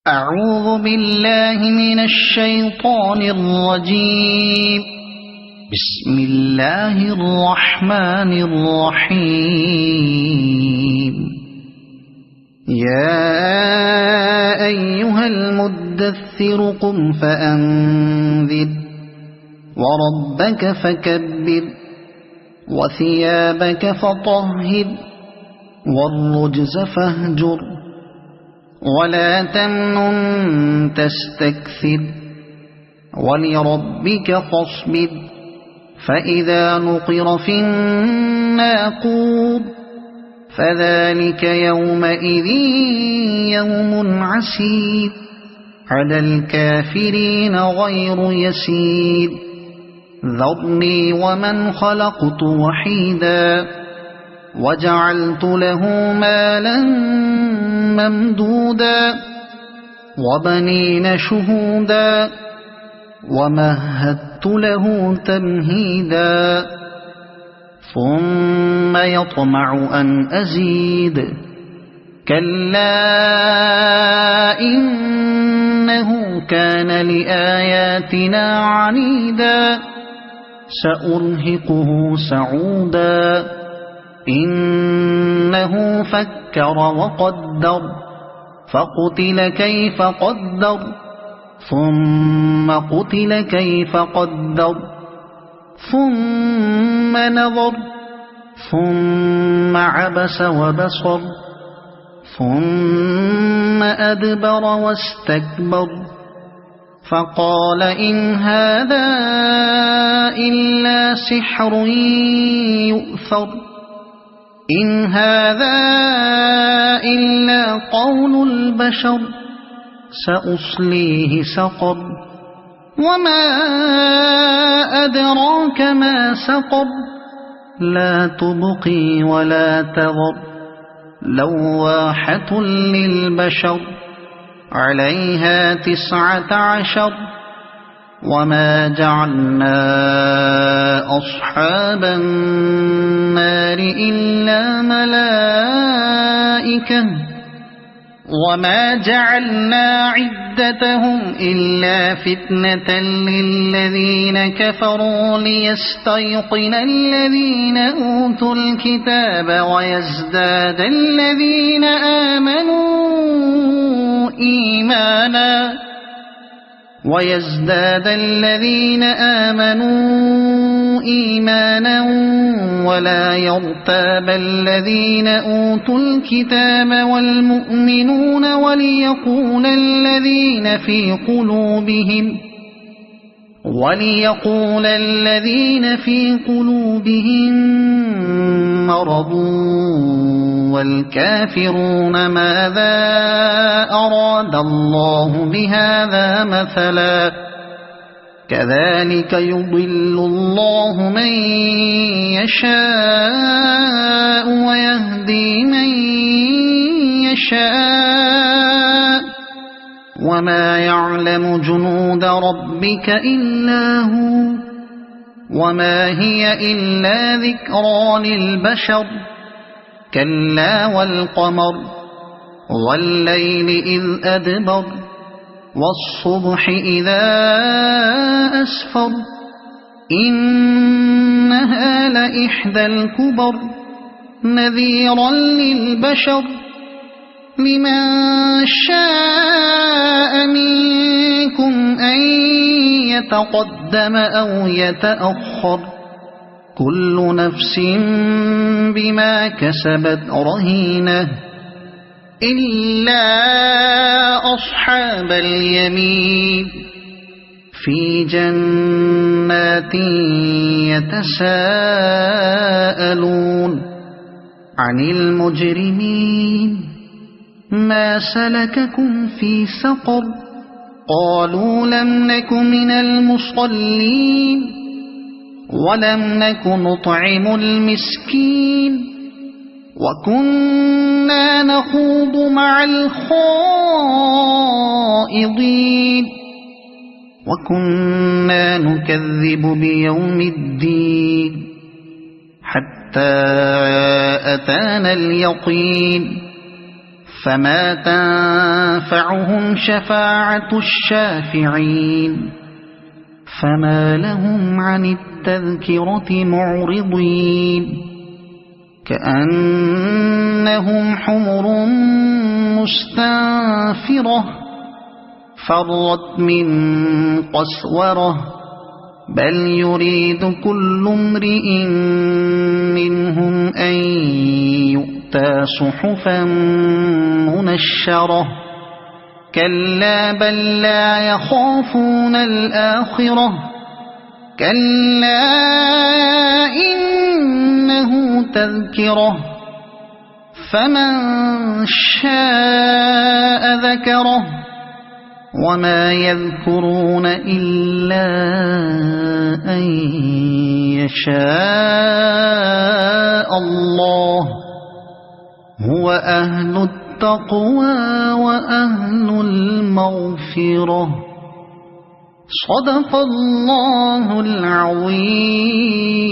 أعوذ بالله من الشيطان الرجيم. بسم الله الرحمن الرحيم. يا أيها المدثر قم فأنذر وربك فكبر وثيابك فطهر والرجز فاهجر ولا تمنن تستكثر ولربك فاصبر فإذا نقر في الناقور فذلك يومئذ يوم عسير على الكافرين غير يسير. ذرني ومن خلقت وحيدا وجعلت له مالا ممدودا وبنين شهودا ومهدت له تمهيدا ثم يطمع أن أزيد كلا إنه كان لآياتنا عنيدا سأرهقه سعودا إنه فكر وقدر فقتل كيف قدر ثم قتل كيف قدر ثم نظر ثم عبس وبصر ثم أدبر واستكبر فقال إن هذا إلا سحر يؤثر إن هذا إلا قول البشر سأصليه سقر وما أدراك ما سقر لا تبقي ولا تذر لواحة للبشر عليها 19 وما جعلنا أصحاب النار إلا ملائكة وما جعلنا عدتهم إلا فتنة للذين كفروا ليستيقن الذين أوتوا الكتاب ويزداد الذين آمنوا إيمانا ولا يرتاب الذين أوتوا الكتاب والمؤمنون وليقول الذين في قلوبهم مرض والكافرون ماذا أراد الله بهذا مثلا كذلك يضل الله من يشاء ويهدي من يشاء وما يعلم جنود ربك إلا هو وما هي إلا ذكرى للبشر كلا والقمر والليل إذ أدبر والصبح إذا أسفر إنها لإحدى الكبر نذيرا للبشر لمن شاء منكم أن يتقدم أو يتأخر كل نفس بما كسبت رهينة إلا أصحاب اليمين في جنات يتساءلون عن المجرمين ما سلككم في سقر قالوا لم نك من المصلين ولم نك نطعم المسكين وكنا نخوض مع الخائضين وكنا نكذب بيوم الدين حتى أتانا اليقين فما تنفعهم شفاعة الشافعين فما لهم عن التذكرة معرضين كأنهم حمر مستنفرة فرت من قسورة بل يريد كل امرئ منهم أن يؤتى صحفا منشرة كلا بل لا يخافون الآخرة كلا إنه تذكرة فمن شاء ذكره وما يذكرون إلا أن يشاء الله هو أهل التقوى وأهل المغفرة صدق الله العظيم.